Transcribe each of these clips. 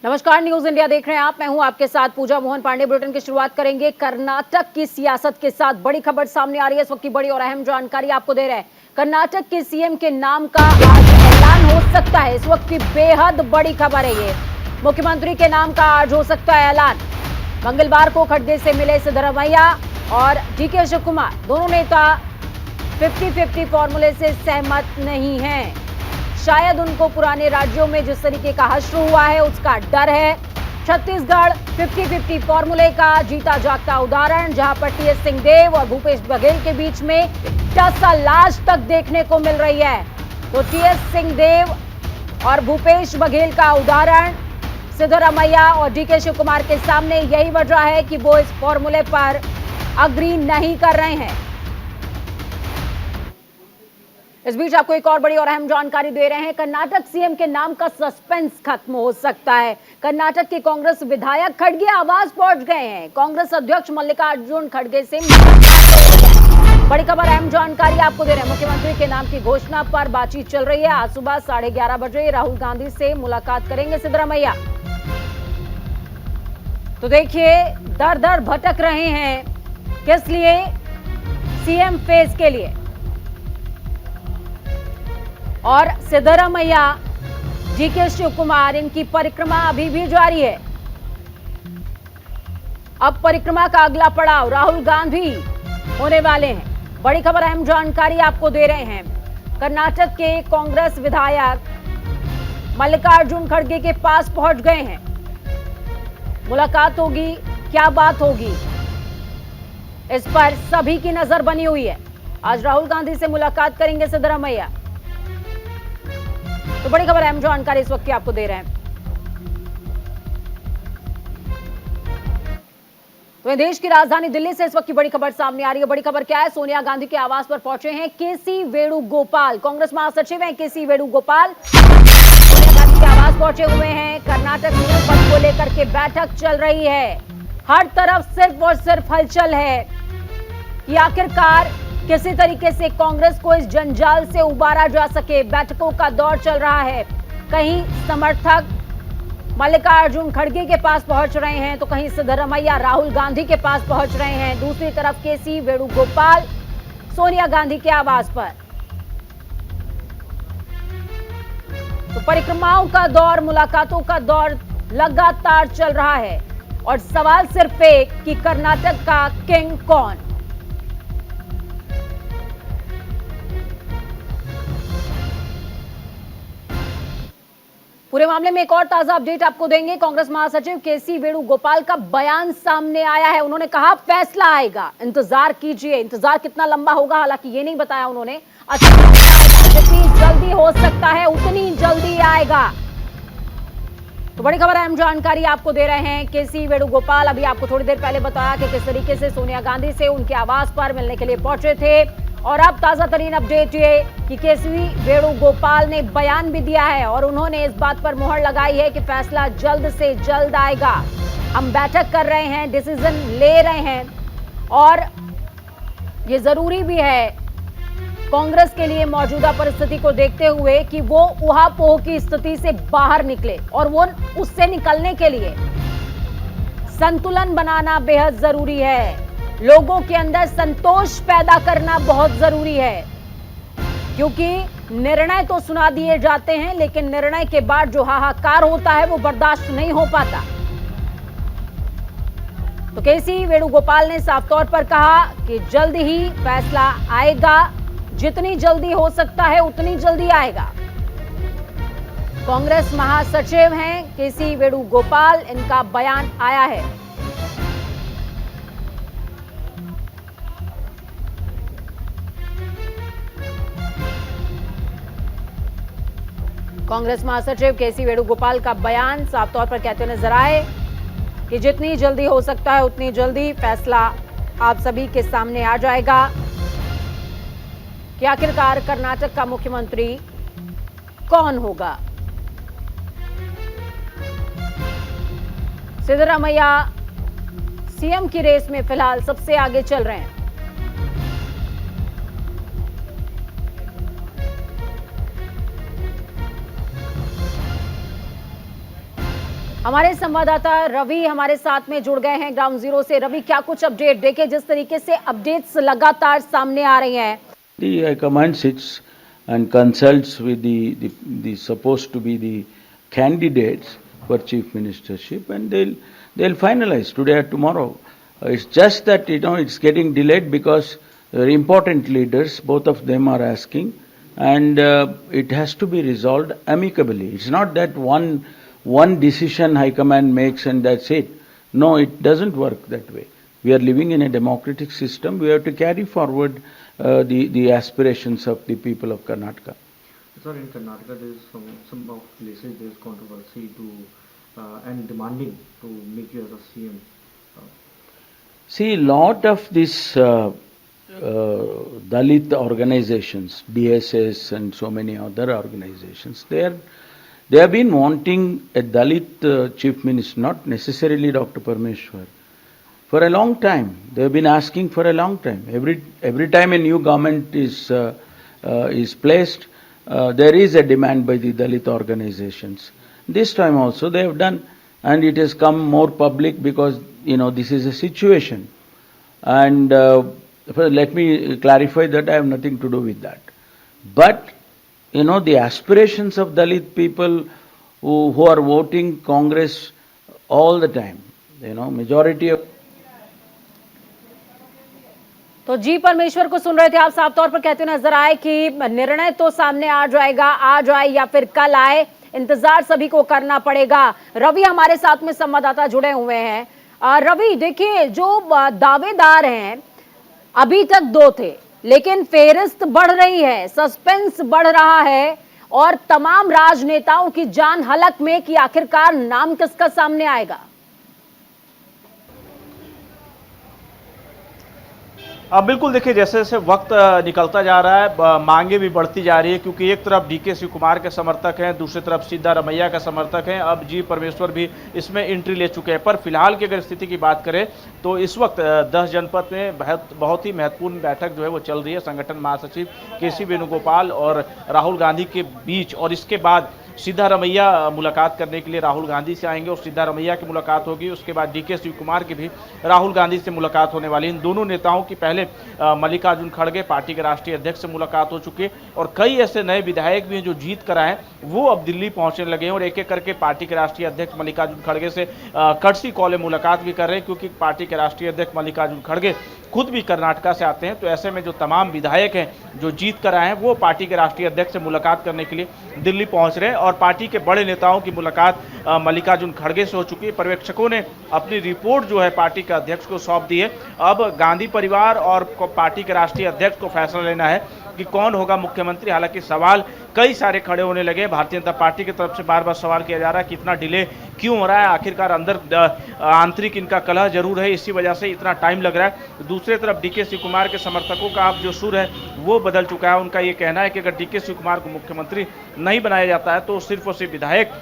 नमस्कार, news India देख रहे हैं आप। मैं हूं आपके साथ पूजा मोहन पांडे। बुलेटिन की शुरुआत करेंगे कर्नाटक की सियासत के साथ। बड़ी खबर सामने आ रही है, इस वक्त की बड़ी और अहम जानकारी आपको दे रहे हैं। कर्नाटक के सीएम के नाम का आज ऐलान हो सकता है। इस वक्त की बेहद बड़ी खबर है ये। मुख्यमंत्री के नाम का आज हो सकता है ऐलान। मंगलवार को खड़गे से मिले सिद्धरमैया और डीके शिव कुमार। दोनों नेता 50-50 फॉर्मूले से सहमत नहीं हैं। शायद उनको पुराने राज्यों में जिस तरीके का हश्र हुआ है उसका डर है। छत्तीसगढ़ 50-50 फॉर्मूले का जीता जागता उदाहरण, जहां पर टीएस सिंहदेव और भूपेश बघेल के बीच में टस्सा-लाश तक देखने को मिल रही है। तो टीएस सिंहदेव और भूपेश बघेल का उदाहरण सिद्धरमैया और डीके शिव कुमार के सामने यही वजह है कि वो इस फॉर्मूले पर अग्री नहीं कर रहे हैं। इस बीच आपको एक और बड़ी और अहम जानकारी दे रहे हैं। कर्नाटक सीएम के नाम का सस्पेंस खत्म हो सकता है। कर्नाटक के कांग्रेस विधायक खड़गे आवास पहुंच गए हैं। कांग्रेस अध्यक्ष मल्लिकार्जुन खड़गे से बड़ी खबर, अहम जानकारी आपको दे रहे हैं। मुख्यमंत्री के नाम की घोषणा पर बातचीत चल रही है। आज सुबह 11:30 बजे राहुल गांधी से मुलाकात करेंगे सिद्धरमैया। तो देखिए, दर दर भटक रहे हैं। किस लिए? सीएम फेज के लिए। और सिद्धरमैया, डीके शिव कुमार, इनकी परिक्रमा अभी भी जारी है। अब परिक्रमा का अगला पड़ाव राहुल गांधी होने वाले हैं। बड़ी खबर, अहम जानकारी आपको दे रहे हैं। कर्नाटक के कांग्रेस विधायक मल्लिकार्जुन खड़गे के पास पहुंच गए हैं। मुलाकात होगी, क्या बात होगी, इस पर सभी की नजर बनी हुई है। आज राहुल गांधी से मुलाकात करेंगे सिद्धरमैया। तो बड़ी खबर, अहम जानकारी इस वक्त की आपको दे रहे हैं। तो देश की राजधानी दिल्ली से इस वक्त की बड़ी खबर सामने आ रही है। बड़ी खबर क्या है? सोनिया गांधी के आवास पर पहुंचे हैं केसी वेणुगोपाल। कांग्रेस महासचिव हैं केसी वेणुगोपाल, सोनिया गांधी के आवास पहुंचे हुए हैं। कर्नाटक में पद को लेकर के बैठक चल रही है। हर तरफ सिर्फ और सिर्फ हलचल है कि आखिरकार किसी तरीके से कांग्रेस को इस जंजाल से उबारा जा सके। बैठकों का दौर चल रहा है। कहीं समर्थक मल्लिकार्जुन खड़गे के पास पहुंच रहे हैं, तो कहीं सिद्धरमैया राहुल गांधी के पास पहुंच रहे हैं। दूसरी तरफ केसी वेणुगोपाल सोनिया गांधी के आवास पर। तो परिक्रमाओं का दौर, मुलाकातों का दौर लगातार चल रहा है। और सवाल सिर्फ एक कि कर्नाटक का किंग कौन? पूरे मामले में एक और ताजा अपडेट आपको देंगे। कांग्रेस महासचिव केसी वेणुगोपाल का बयान सामने आया है। उन्होंने कहा फैसला आएगा, इंतजार कीजिए। इंतजार कितना लंबा होगा हालांकि ये नहीं बताया उन्होंने। जितनी जल्दी हो सकता है उतनी जल्दी आएगा। तो बड़ी खबर, अहम जानकारी आपको दे रहे हैं। केसी वेणुगोपाल अभी आपको थोड़ी देर पहले बताया कि किस तरीके से सोनिया गांधी से उनके आवास पर मिलने के लिए पहुंचे थे। और अब ताजा तरीन अपडेट ये कि केसी वेणुगोपाल ने बयान भी दिया है और उन्होंने इस बात पर मुहर लगाई है कि फैसला जल्द से जल्द आएगा। हम बैठक कर रहे हैं, डिसीजन ले रहे हैं और ये जरूरी भी है कांग्रेस के लिए मौजूदा परिस्थिति को देखते हुए कि वो ऊहापोह की स्थिति से बाहर निकले। और वो उससे निकलने के लिए संतुलन बनाना बेहद जरूरी है। लोगों के अंदर संतोष पैदा करना बहुत जरूरी है, क्योंकि निर्णय तो सुना दिए जाते हैं लेकिन निर्णय के बाद जो हाहाकार होता है वो बर्दाश्त नहीं हो पाता। तो केसी वेणुगोपाल ने साफ तौर पर कहा कि जल्द ही फैसला आएगा। जितनी जल्दी हो सकता है उतनी जल्दी आएगा। कांग्रेस महासचिव हैं केसी वेणुगोपाल, इनका बयान आया है। कांग्रेस महासचिव केसी वेणुगोपाल का बयान साफ तौर पर कहते नजर आए कि जितनी जल्दी हो सकता है उतनी जल्दी फैसला आप सभी के सामने आ जाएगा कि आखिरकार कर्नाटक का मुख्यमंत्री कौन होगा। सिद्धरमैया सीएम की रेस में फिलहाल सबसे आगे चल रहे हैं। हमारे संवाददाता रवि हमारे साथ में जुड़ गए हैं ग्राउंड जीरो से। रवि, क्या कुछ अपडेट? देखिए, जिस तरीके से अपडेट्स लगातार सामने आ रही हैं। The High Command sits and consults with the supposed to be the candidates for chief ministership, and they'll finalize today or tomorrow. It's just that it's getting delayed because very important leaders, both of them are asking, and it has to be resolved amicably. It's not that one decision High Command makes and that's it. No, it doesn't work that way. We are living in a democratic system. We have to carry forward the aspirations of the people of Karnataka. Sir, in Karnataka, there is some of places there is controversy to and demanding to make you as a CM. See, lot of these Dalit organizations, DSS and so many other organizations, they have been wanting a Dalit chief minister, not necessarily Dr. Parmeshwar. For a long time, they have been asking for a long time. Every time a new government is placed, there is a demand by the Dalit organizations. This time also they have done, and it has come more public because this is a situation. And let me clarify that I have nothing to do with that. But the aspirations of Dalit people who are voting Congress all the time, majority of. तो जी परमेश्वर को सुन रहे थे आप। साफ तौर पर कहते नजर आए कि निर्णय तो सामने आ जाएगा, आज आए या फिर कल आए, इंतजार सभी को करना पड़ेगा। रवि हमारे साथ में संवाददाता जुड़े हुए हैं। रवि, देखिए, जो दावेदार हैं अभी तक 2 थे, लेकिन फेहरिस्त बढ़ रही है, सस्पेंस बढ़ रहा है और तमाम राजनेताओं की जान हलक में कि आखिरकार नाम किसका सामने आएगा। बिल्कुल, देखिए, जैसे जैसे वक्त निकलता जा रहा है, मांगे भी बढ़ती जा रही है, क्योंकि एक तरफ डीके शिव कुमार के समर्थक हैं, दूसरी तरफ सिद्धारमैया के समर्थक हैं, अब जी परमेश्वर भी इसमें एंट्री ले चुके हैं। पर फिलहाल की अगर स्थिति की बात करें तो इस वक्त 10 जनपद में बहुत ही महत्वपूर्ण बैठक जो है वो चल रही है संगठन महासचिव केसी वेणुगोपाल और राहुल गांधी के बीच, और इसके बाद सिद्धारमैया मुलाकात करने के लिए राहुल गांधी से आएंगे और सिद्धारमैया की मुलाकात होगी। उसके बाद डीके शिव कुमार की भी राहुल गांधी से मुलाकात होने वाली है। इन दोनों नेताओं की पहले मल्लिकार्जुन खड़गे पार्टी के राष्ट्रीय अध्यक्ष से मुलाकात हो चुकी है, और कई ऐसे नए विधायक भी हैं जो जीत कर आए हैं, वो अब दिल्ली पहुंचने लगे हैं और एक एक करके पार्टी के राष्ट्रीय अध्यक्ष मल्लिकार्जुन खड़गे से कड़सी कॉल मुलाकात भी कर रहे हैं, क्योंकि पार्टी के राष्ट्रीय अध्यक्ष मल्लिकार्जुन खड़गे खुद भी कर्नाटका से आते हैं। तो ऐसे में जो तमाम विधायक हैं जो जीत कर आए हैं वो पार्टी के राष्ट्रीय अध्यक्ष से मुलाकात करने के लिए दिल्ली पहुंच रहे हैं, और पार्टी के बड़े नेताओं की मुलाकात मल्लिकार्जुन खड़गे से हो चुकी है। पर्यवेक्षकों ने अपनी रिपोर्ट जो है पार्टी के अध्यक्ष को सौंप दी है। अब गांधी परिवार और पार्टी के राष्ट्रीय अध्यक्ष को फैसला लेना है कि कौन होगा मुख्यमंत्री। हालांकि सवाल कई सारे खड़े होने लगे। भारतीय जनता पार्टी की तरफ से बार बार सवाल किया जा रहा है कि इतना डिले क्यों हो रहा है, आखिरकार अंदर आंतरिक इनका कलह जरूर है, इसी वजह से इतना टाइम लग रहा है। दूसरी तरफ डीके शिव कुमार के समर्थकों का अब जो सुर है वो बदल चुका है। उनका ये कहना है कि अगर डीके शिव कुमार को मुख्यमंत्री नहीं बनाया जाता है तो सिर्फ और सिर्फ विधायक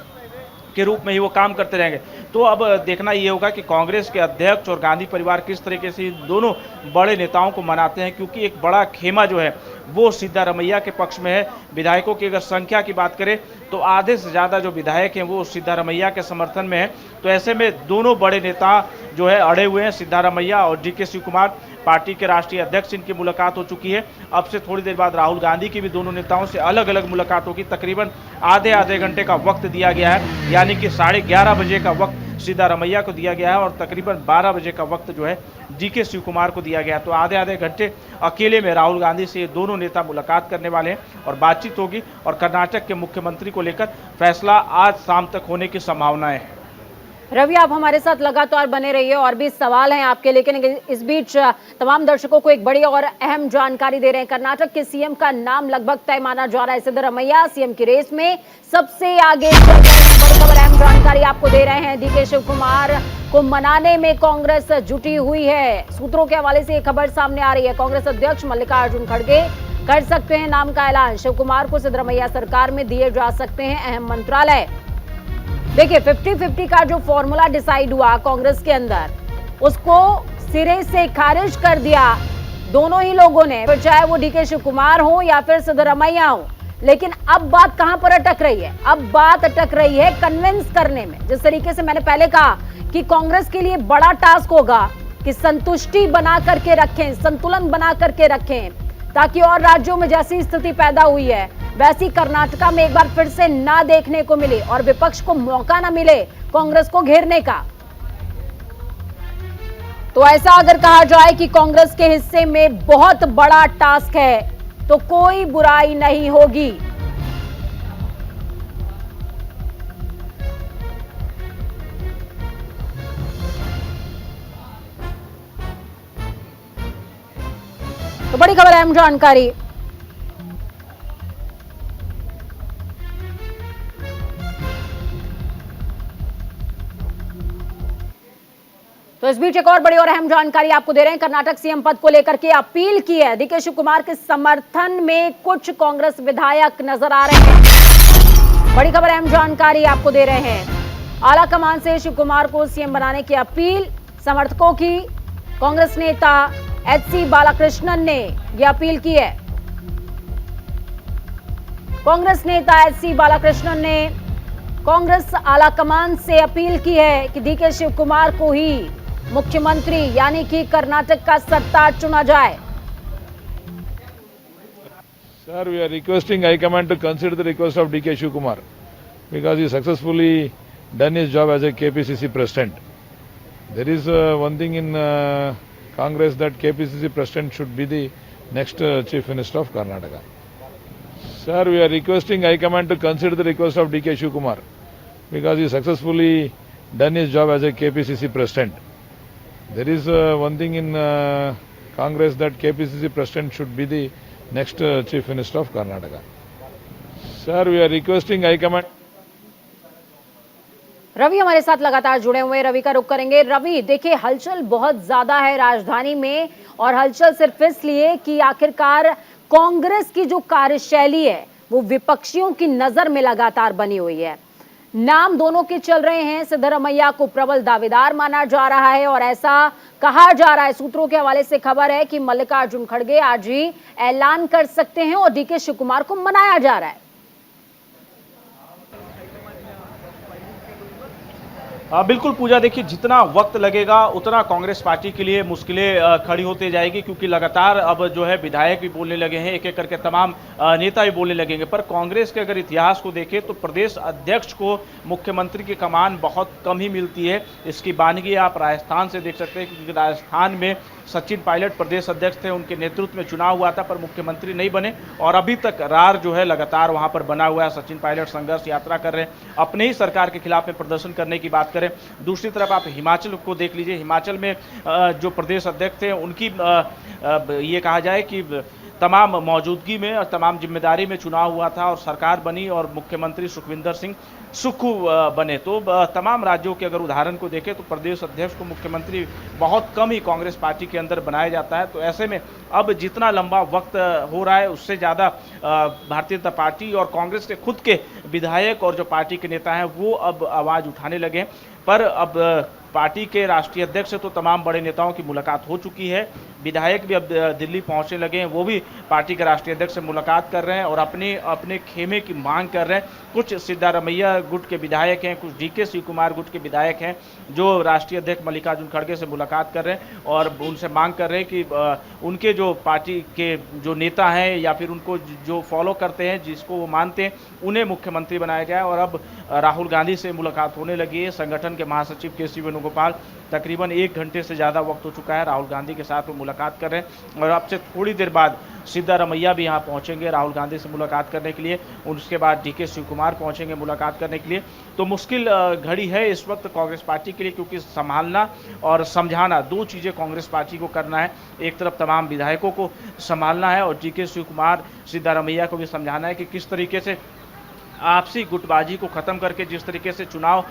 के रूप में ही वो काम करते रहेंगे। तो अब देखना ये होगा कि कांग्रेस के अध्यक्ष और गांधी परिवार किस तरीके से दोनों बड़े नेताओं को मनाते हैं, क्योंकि एक बड़ा खेमा जो है वो सिद्धारमैया के पक्ष में है। विधायकों की अगर संख्या की बात करें तो आधे से ज़्यादा जो विधायक हैं वो सिद्धारमैया के समर्थन में है। तो ऐसे में दोनों बड़े नेता जो है अड़े हुए हैं, सिद्धारमैया और डीके शिव कुमार। पार्टी के राष्ट्रीय अध्यक्ष इनकी मुलाकात हो चुकी है। अब से थोड़ी देर बाद राहुल गांधी की भी दोनों नेताओं से अलग अलग मुलाकात होगी। तकरीबन आधे घंटे का वक्त दिया गया है, यानी कि 11:30 बजे का वक्त सिद्धारमैया को दिया गया है और तकरीबन 12 बजे का वक्त जो है डीके शिव कुमार को दिया गया है। तो आधे घंटे अकेले में राहुल गांधी से ये दोनों नेता मुलाकात करने वाले हैं और बातचीत होगी, और कर्नाटक के मुख्यमंत्री को लेकर फैसला आज शाम तक होने की संभावनाएं हैं। रवि, आप हमारे साथ लगातार बने रहिए, और भी सवाल हैं आपके, लेकिन इस बीच तमाम दर्शकों को एक बड़ी और अहम जानकारी दे रहे हैं। कर्नाटक के सीएम का नाम लगभग तय माना जा रहा है। सिद्धारमैया सीएम की रेस में सबसे आगे चल रहे हैं। बड़ी खबर, अहम जानकारी आपको दे रहे हैं। डीके शिव कुमार को मनाने में कांग्रेस जुटी हुई है। सूत्रों के हवाले से यह खबर सामने आ रही है। कांग्रेस अध्यक्ष मल्लिकार्जुन खड़गे कर सकते हैं नाम का ऐलान। शिव कुमार को सिद्धारमैया सरकार में दिए जा सकते हैं अहम मंत्रालय। देखिए, 50-50 का जो फॉर्मूला डिसाइड हुआ कांग्रेस के अंदर, उसको सिरे से खारिज कर दिया दोनों ही लोगों ने, फिर चाहे वो डीके शिव कुमार हो या फिर सिद्धारमैया हो। लेकिन अब बात कहां पर अटक रही है? अब बात अटक रही है कन्विंस करने में। जिस तरीके से मैंने पहले कहा कि कांग्रेस के लिए बड़ा टास्क होगा कि संतुष्टि बना करके रखें, संतुलन बना करके रखें, ताकि और राज्यों में जैसी स्थिति पैदा हुई है वैसी कर्नाटका में एक बार फिर से ना देखने को मिले और विपक्ष को मौका ना मिले कांग्रेस को घेरने का। तो ऐसा अगर कहा जाए कि कांग्रेस के हिस्से में बहुत बड़ा टास्क है तो कोई बुराई नहीं होगी। तो बड़ी खबर, अहम जानकारी। तो इस बीच एक और बड़ी और अहम जानकारी आपको दे रहे हैं। कर्नाटक सीएम पद को लेकर के अपील की है। डीके शिव कुमार के समर्थन में कुछ कांग्रेस विधायक नजर आ रहे हैं। बड़ी खबर, अहम जानकारी आपको दे रहे हैं। आला कमान से शिव कुमार को सीएम बनाने की अपील समर्थकों की। कांग्रेस नेता एचसी बालाकृष्णन ने यह अपील की है। कांग्रेस नेता एचसी बालाकृष्णन ने कांग्रेस आला कमान से अपील की है कि डीके शिव कुमार को ही मुख्यमंत्री यानी कि कर्नाटक का सत्ता चुना जाए। Sir, we are requesting High Command to consider the request of DK Shiv Kumar because he successfully done his job as a KPCC president. There is one thing in Congress that KPCC president should be the next Chief Minister of Karnataka. Sir, we are requesting High Command to consider the request of DK Shiv Kumar because he successfully done his job as a KPCC president. There is one thing in Congress that KPCC president should be the next Chief Minister of Karnataka. Sir, we are requesting High Command. Ravi हमारे साथ लगातार जुड़े हुए, रवि का रुख करेंगे। रवि, देखिए हलचल बहुत ज्यादा है राजधानी में, और हलचल सिर्फ इसलिए कि आखिरकार कांग्रेस की जो कार्यशैली है वो विपक्षियों की नजर में लगातार बनी हुई है। नाम दोनों के चल रहे हैं। सिद्धरमैया को प्रबल दावेदार माना जा रहा है और ऐसा कहा जा रहा है, सूत्रों के हवाले से खबर है कि मल्लिकार्जुन खड़गे आज ही ऐलान कर सकते हैं और डीके शिव कुमार को मनाया जा रहा है। बिल्कुल पूजा, देखिए जितना वक्त लगेगा उतना कांग्रेस पार्टी के लिए मुश्किलें खड़ी होती जाएगी, क्योंकि लगातार अब जो है विधायक भी बोलने लगे हैं, एक एक करके तमाम नेता भी बोलने लगेंगे। पर कांग्रेस के अगर इतिहास को देखें तो प्रदेश अध्यक्ष को मुख्यमंत्री की कमान बहुत कम ही मिलती है। इसकी बानगी आप राजस्थान से देख सकते हैं, क्योंकि राजस्थान में सचिन पायलट प्रदेश अध्यक्ष थे, उनके नेतृत्व में चुनाव हुआ था पर मुख्यमंत्री नहीं बने, और अभी तक रार जो है लगातार वहां पर बना हुआ है। सचिन पायलट संघर्ष यात्रा कर रहे हैं, अपने ही सरकार के खिलाफ में प्रदर्शन करने की बात करें। दूसरी तरफ आप हिमाचल को देख लीजिए, हिमाचल में जो प्रदेश अध्यक्ष थे उनकी ये कहा जाए कि तमाम मौजूदगी में और तमाम जिम्मेदारी में चुनाव हुआ था और सरकार बनी और मुख्यमंत्री सुखविंदर सिंह सुक्खू बने। तो तमाम राज्यों के अगर उदाहरण को देखें तो प्रदेश अध्यक्ष को मुख्यमंत्री बहुत कम ही कांग्रेस पार्टी के अंदर बनाया जाता है। तो ऐसे में अब जितना लंबा वक्त हो रहा है उससे ज़्यादा भारतीय जनता पार्टी और कांग्रेस के खुद के विधायक और जो पार्टी के नेता हैं वो अब आवाज़ उठाने लगे हैं। पर अब पार्टी के राष्ट्रीय अध्यक्ष से तो तमाम बड़े नेताओं की मुलाकात हो चुकी है, विधायक भी अब दिल्ली पहुंचने लगे हैं, वो भी पार्टी के राष्ट्रीय अध्यक्ष से मुलाकात कर रहे हैं और अपने खेमे की मांग कर रहे हैं। कुछ सिद्धारमैया गुट के विधायक हैं, कुछ डीके शिव कुमार गुट के विधायक हैं जो राष्ट्रीय अध्यक्ष मल्लिकार्जुन खड़गे से मुलाकात कर रहे हैं और उनसे मांग कर रहे हैं कि उनके जो पार्टी के जो नेता हैं या फिर उनको जो फॉलो करते हैं, जिसको वो मानते हैं, उन्हें मुख्यमंत्री बनाया जाए। और अब राहुल गांधी से मुलाकात होने लगी है। संगठन के महासचिव केसी वेणुगोपाल तकरीबन 1 घंटे से ज़्यादा वक्त हो चुका है, राहुल गांधी के साथ वो मुलाकात कर रहे हैं और अब से थोड़ी देर बाद सिद्धारमैया भी यहाँ पहुँचेंगे राहुल गांधी से मुलाकात करने के लिए। उसके बाद डीके शिव कुमार पहुँचेंगे मुलाकात करने के लिए। तो मुश्किल घड़ी है इस वक्त कांग्रेस पार्टी के लिए, क्योंकि संभालना और समझाना दो चीज़ें कांग्रेस पार्टी को करना है। एक तरफ तमाम विधायकों को संभालना है और डीके शिव कुमार सिद्धारमैया को भी समझाना है कि किस तरीके से आपसी गुटबाजी को खत्म करके जिस तरीके से चुनाव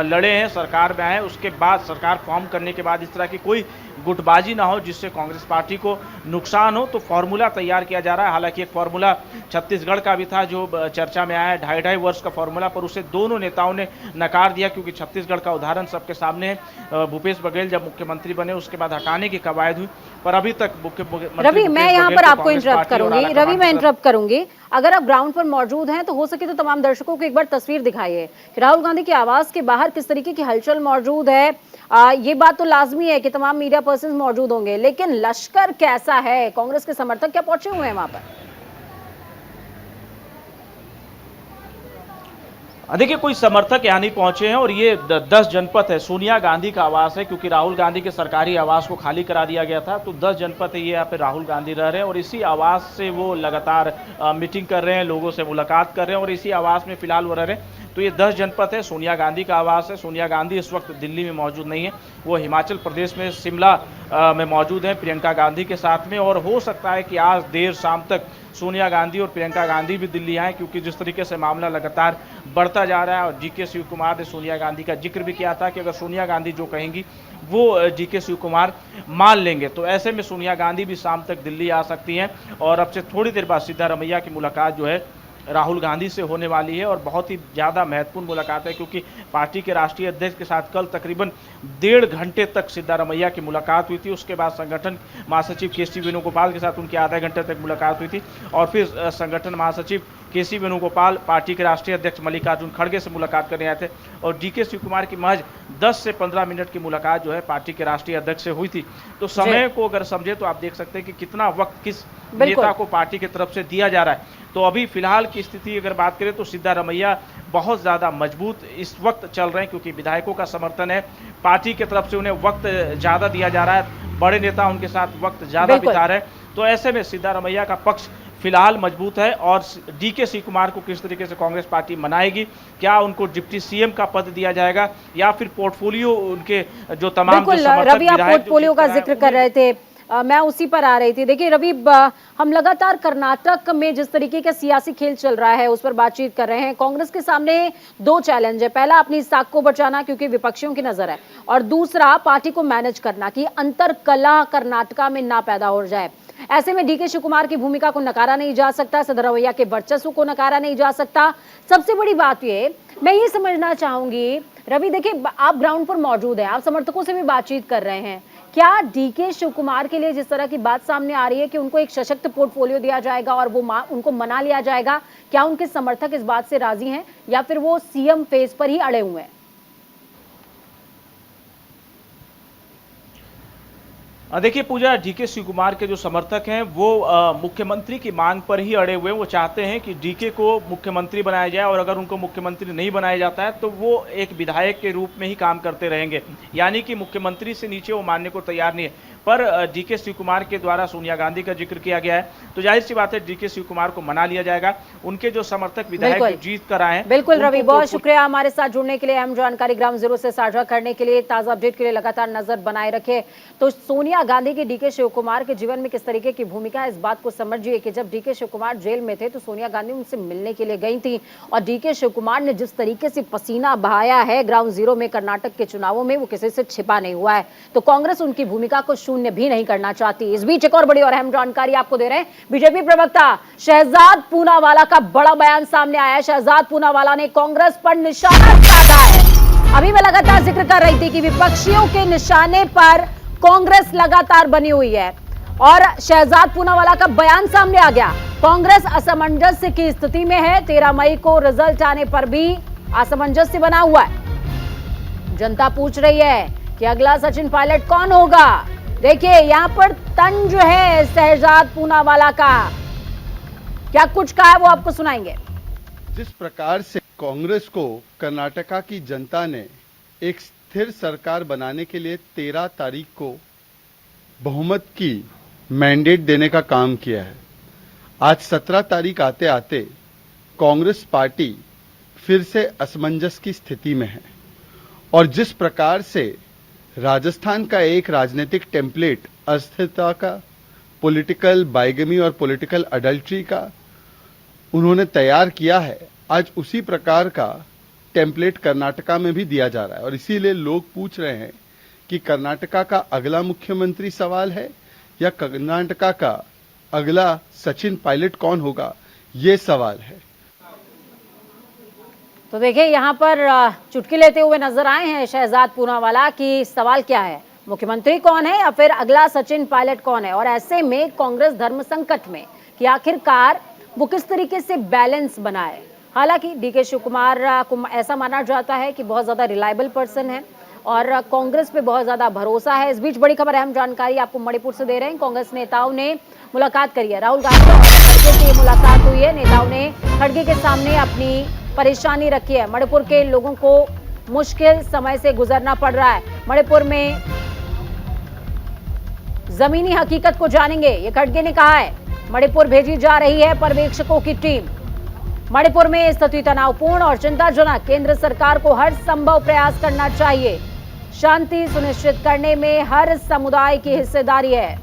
लड़े हैं, सरकार में आए, उसके बाद सरकार फॉर्म करने के बाद इस तरह की कोई गुटबाजी ना हो, जिससे कांग्रेस पार्टी को नुकसान हो। तो फॉर्मूला तैयार किया जा रहा है। हालांकि एक फॉर्मूला छत्तीसगढ़ का भी था जो चर्चा में आया है, 2.5 वर्ष का फॉर्मूला, पर उसे दोनों नेताओं ने नकार दिया, क्योंकि छत्तीसगढ़ का उदाहरण सबके सामने है। भूपेश बघेल जब मुख्यमंत्री बने उसके बाद हटाने की कवायद हुई, पर अभी तक मुख्यमंत्री रवि, मैं यहाँ पर आपको इंटरप्ट करूंगी। रवि, मैं इंटरप्ट इंटरप्ट करूंगी। अगर आप ग्राउंड पर मौजूद हैं तो हो सके तो तमाम दर्शकों को एक बार तस्वीर दिखाइए कि राहुल गांधी के आवास के बाहर किस तरीके की हलचल मौजूद है। ये बात तो लाजमी है कि तमाम मीडिया पर्सन मौजूद होंगे, लेकिन लश्कर कैसा है, कांग्रेस के समर्थक क्या पहुंचे हुए हैं वहां पर? देखिए, कोई समर्थक यहाँ नहीं पहुंचे हैं, और ये 10 जनपद है, सोनिया गांधी का आवास है, क्योंकि राहुल गांधी के सरकारी आवास को खाली करा दिया गया था। तो 10 जनपद है, ये यहाँ पे राहुल गांधी रह रहे हैं, और इसी आवास से वो लगातार मीटिंग कर रहे हैं, लोगों से मुलाकात कर रहे हैं, और इसी आवास में फिलहाल वो रह रहे हैं। तो ये 10 जनपद है, सोनिया गांधी का आवास है। सोनिया गांधी इस वक्त दिल्ली में मौजूद नहीं है, वो हिमाचल प्रदेश में शिमला में मौजूद हैं प्रियंका गांधी के साथ में। और हो सकता है कि आज देर शाम तक सोनिया गांधी और प्रियंका गांधी भी दिल्ली आए, क्योंकि जिस तरीके से मामला लगातार बढ़ता जा रहा है। और डीके शिव कुमार ने सोनिया गांधी का जिक्र भी किया था कि अगर सोनिया गांधी जो कहेंगी वो डीके शिव कुमार मान लेंगे। तो ऐसे में सोनिया गांधी भी शाम तक दिल्ली आ सकती हैं, और अब से थोड़ी देर बाद सिद्धारमैया की मुलाकात जो है राहुल गांधी से होने वाली है, और बहुत ही ज़्यादा महत्वपूर्ण मुलाकात है, क्योंकि पार्टी के राष्ट्रीय अध्यक्ष के साथ कल तकरीबन 1.5 घंटे तक सिद्धारमैया की मुलाकात हुई थी। उसके बाद संगठन महासचिव केसी वेणुगोपाल के साथ उनकी आधा घंटे तक मुलाकात हुई थी, और फिर संगठन महासचिव केसी वेणुगोपाल पार्टी के राष्ट्रीय अध्यक्ष मल्लिकार्जुन खड़गे से मुलाकात करने आए थे, और डीके शिव कुमार की महज 10 से 15 मिनट की मुलाकात जो है पार्टी के राष्ट्रीय अध्यक्ष से हुई थी। तो समय को अगर समझे तो आप देख सकते हैं कि कितना वक्त किस नेता को पार्टी की तरफ से दिया जा रहा है। तो अभी फिलहाल की स्थिति अगर बात करें तो सिद्धारमैया बहुत ज़्यादा मजबूत इस वक्त चल रहे हैं, क्योंकि विधायकों का समर्थन है, पार्टी की तरफ से उन्हें वक्त ज़्यादा दिया जा रहा है, बड़े नेता उनके साथ वक्त ज़्यादा बिता रहे हैं। तो ऐसे में सिद्धारमैया का पक्ष फिलहाल मजबूत है। और डीके शिव कुमार को किस तरीके से कांग्रेस पार्टी मनाएगी, क्या उनको डिप्टी सीएम का पद दिया जाएगा, या फिर पोर्टफोलियो उनके जो तमाम रवि, आप पोर्टफोलियो का जिक्र कर रहे थे, मैं उसी पर आ रही थी। देखिए रवि, हम लगातार कर्नाटक में जिस तरीके का सियासी खेल चल रहा है उस पर बातचीत कर रहे हैं। कांग्रेस के सामने 2 चैलेंज है, पहला अपनी साख को बचाना क्योंकि विपक्षियों की नजर है, और दूसरा पार्टी को मैनेज करना कि अंतर कलह कर्नाटका में ना पैदा हो जाए। ऐसे में डीके शिव कुमार की भूमिका को नकारा नहीं जा सकता, सिद्धारमैया के वर्चस्व को नकारा नहीं जा सकता। सबसे बड़ी बात मैं ये समझना चाहूंगी रवि, देखिए आप ग्राउंड पर मौजूद हैं, आप समर्थकों से भी बातचीत कर रहे हैं, क्या डीके शिव कुमार के लिए जिस तरह की बात सामने आ रही है कि उनको एक सशक्त पोर्टफोलियो दिया जाएगा और वो उनको मना लिया जाएगा, क्या उनके समर्थक इस बात से राजी हैं, या फिर वो सीएम फेज पर ही अड़े हुए हैं? देखिए पूजा, डीके शिव कुमार के जो समर्थक हैं वो मुख्यमंत्री की मांग पर ही अड़े हुए हैं। वो चाहते हैं कि डीके को मुख्यमंत्री बनाया जाए, और अगर उनको मुख्यमंत्री नहीं बनाया जाता है तो वो एक विधायक के रूप में ही काम करते रहेंगे, यानी कि मुख्यमंत्री से नीचे वो मानने को तैयार नहीं है। पर डीके शिव कुमार के द्वारा सोनिया गांधी का जिक्र किया गया है, तो जाहिर सी बात है डीके शिव कुमार को मना लिया जाएगा। उनके जो समर्थक विधायक जीत कर आए हैं। बिल्कुल रवि, बहुत शुक्रिया हमारे साथ जुड़ने के लिए, अहम जानकारी ग्राउंड जीरो से साझा करने के लिए। ताजा अपडेट के लिए लगातार नजर बनाए रखे। तो सोनिया गांधी की डीके शिव कुमार के जीवन में किस तरीके की भूमिका है, इस बात को समझिए कि जब डीके शिव कुमार जेल में थे तो सोनिया गांधी उनसे मिलने के लिए गई थी, और डीके शिव कुमार ने जिस तरीके से पसीना बहाया है ग्राउंड जीरो में कर्नाटक के चुनावों में, वो किसी से छिपा नहीं हुआ है। तो कांग्रेस उनकी भूमिका को शून्य भी नहीं करना चाहती। इस बीच एक और बड़ी और अहम जानकारी आपको दे रहे हैं। बीजेपी प्रवक्ता शहजाद पूनावाला का बड़ा बयान सामने आया है। शहजाद पूनावाला ने कांग्रेस पर निशाना साधा है। अभी मैं लगातार जिक्र कर रही थी कि विपक्षियों के निशाने पर कांग्रेस लगातार बनी हुई है, और शहजाद पूनावाला का बयान सामने आ गया। कांग्रेस असमंजस की स्थिति में है। 13 मई को रिजल्ट आने पर भी असमंजस बना हुआ है। जनता पूछ रही है कि अगला सचिन पायलट कौन होगा। देखिए यहां पर तंज है शहजाद पूनावाला का, क्या कुछ कहा है वो आपको सुनाएंगे। जिस प्रकार से कांग्रेस को कर्नाटका की जनता ने एक स्थिर सरकार बनाने के लिए 13 तारीख को बहुमत की मैंडेट देने का काम किया है, आज 17 तारीख आते आते कांग्रेस पार्टी फिर से असमंजस की स्थिति में है। और जिस प्रकार से राजस्थान का एक राजनीतिक टेम्पलेट अस्थिरता का, पॉलिटिकल बाइगमी और पॉलिटिकल अडल्ट्री का उन्होंने तैयार किया है, आज उसी प्रकार का टेम्पलेट कर्नाटका में भी दिया जा रहा है। और इसीलिए लोग पूछ रहे हैं कि कर्नाटका का अगला मुख्यमंत्री सवाल है या कर्नाटका का अगला सचिन पायलट कौन होगा, ये सवाल है। तो देखिए यहाँ पर चुटकी लेते हुए नजर आए हैं शहजाद पूनावाला कि सवाल क्या है, मुख्यमंत्री कौन है या फिर अगला सचिन पायलट कौन है। और ऐसे में कांग्रेस धर्म संकट में कि आखिरकार वो किस तरीके से बैलेंस बनाए। हालांकि डीके शिव कुमार को ऐसा माना जाता है कि बहुत ज्यादा रिलायबल पर्सन है और कांग्रेस पे बहुत ज्यादा भरोसा है। इस बीच बड़ी खबर, अहम जानकारी आपको मणिपुर से दे रहे हैं। कांग्रेस नेताओं ने मुलाकात करी है, राहुल गांधी और खड़गे से मुलाकात हुई है। नेताओं ने खड़गे के सामने अपनी परेशानी रखी है। मणिपुर के लोगों को मुश्किल समय से गुजरना पड़ रहा है। मणिपुर में जमीनी हकीकत को जानेंगे, ये खड़गे ने कहा है। मणिपुर भेजी जा रही है पर्यवेक्षकों की टीम। मणिपुर में स्थिति तनावपूर्ण और चिंताजनक, केंद्र सरकार को हर संभव प्रयास करना चाहिए। शांति सुनिश्चित करने में हर समुदाय की हिस्सेदारी है।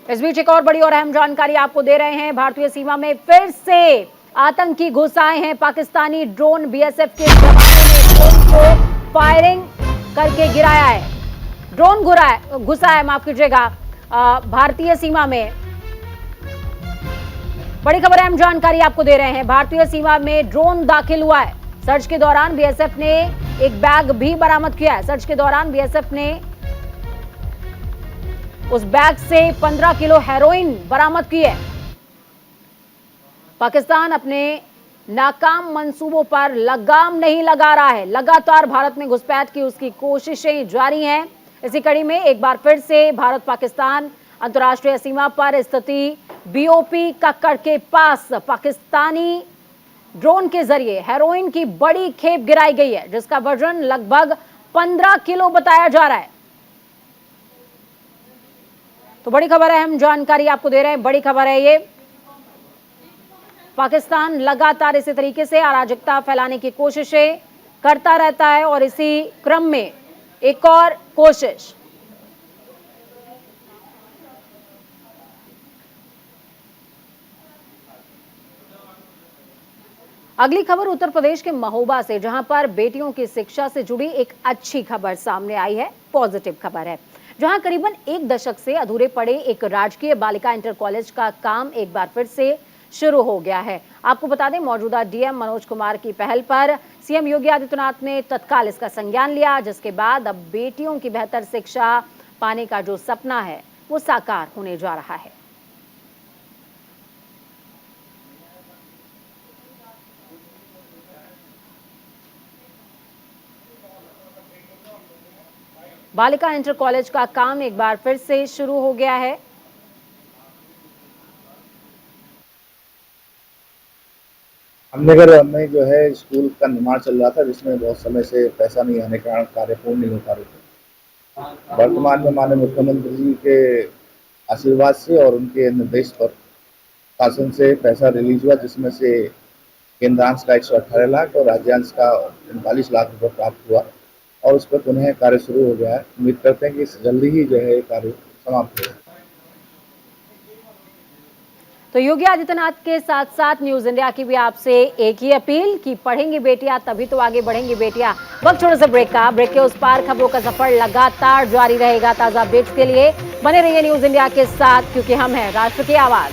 इस बीच एक और बड़ी और अहम जानकारी आपको दे रहे हैं। भारतीय सीमा में फिर से आतंकी घुस आए हैं। पाकिस्तानी ड्रोन, बीएसएफ के जवानों ने ड्रोन को फायरिंग करके गिराया है। ड्रोन घुसा है, माफ कीजिएगा, भारतीय सीमा में। बड़ी खबर, अहम जानकारी आपको दे रहे हैं। भारतीय सीमा में ड्रोन दाखिल हुआ है। सर्च के दौरान बीएसएफ ने एक बैग भी बरामद किया है। सर्च के दौरान बीएसएफ ने उस बैग से 15 किलो हेरोइन बरामद की है। पाकिस्तान अपने नाकाम मंसूबों पर लगाम नहीं लगा रहा है। लगातार भारत में घुसपैठ की उसकी कोशिशें जारी हैं। इसी कड़ी में एक बार फिर से भारत पाकिस्तान अंतर्राष्ट्रीय सीमा पर स्थिति बीओपी कक्कड़ के पास पाकिस्तानी ड्रोन के जरिए हेरोइन की बड़ी खेप गिराई गई है, जिसका वजन लगभग 15 किलो बताया जा रहा है। तो बड़ी खबर है, हम जानकारी आपको दे रहे हैं। बड़ी खबर है ये। पाकिस्तान लगातार इसी तरीके से अराजकता फैलाने की कोशिशें करता रहता है और इसी क्रम में एक और कोशिश। अगली खबर उत्तर प्रदेश के महोबा से, जहां पर बेटियों की शिक्षा से जुड़ी एक अच्छी खबर सामने आई है। पॉजिटिव खबर है, जहां करीबन 1 दशक से अधूरे पड़े एक राजकीय बालिका इंटर कॉलेज का काम एक बार फिर से शुरू हो गया है। आपको बता दें, मौजूदा डीएम मनोज कुमार की पहल पर सीएम योगी आदित्यनाथ ने तत्काल इसका संज्ञान लिया, जिसके बाद अब बेटियों की बेहतर शिक्षा पाने का जो सपना है वो साकार होने जा रहा है। बालिका इंटर कॉलेज का काम एक बार फिर से शुरू हो गया है। अम्बेगढ़ में जो है स्कूल का निर्माण चल रहा था, जिसमें बहुत समय से पैसा नहीं आने के कारण कार्य पूर्ण नहीं हो पा रहे थे। वर्तमान में माननीय मुख्यमंत्री जी के आशीर्वाद से और उनके निर्देश पर शासन से पैसा रिलीज हुआ, जिसमें से केंद्रांश का 118 लाख और राज्यांश का 39 लाख रुपये प्राप्त हुआ और उस पर पुनः कार्य शुरू हो गया है। उम्मीद करते हैं कि जल्दी ही जो है कार्य समाप्त होगा। तो योगी आदित्यनाथ के साथ साथ न्यूज इंडिया की भी आपसे एक ही अपील कि पढ़ेंगी बेटियां तभी तो आगे बढ़ेंगी बेटियां। वक्त छोटे से ब्रेक का, ब्रेक के उस पार खबरों का सफर लगातार जारी रहेगा। ताजा अपडेट्स के लिए बने रहिए न्यूज इंडिया के साथ, क्योंकि हम हैं राष्ट्र की आवाज।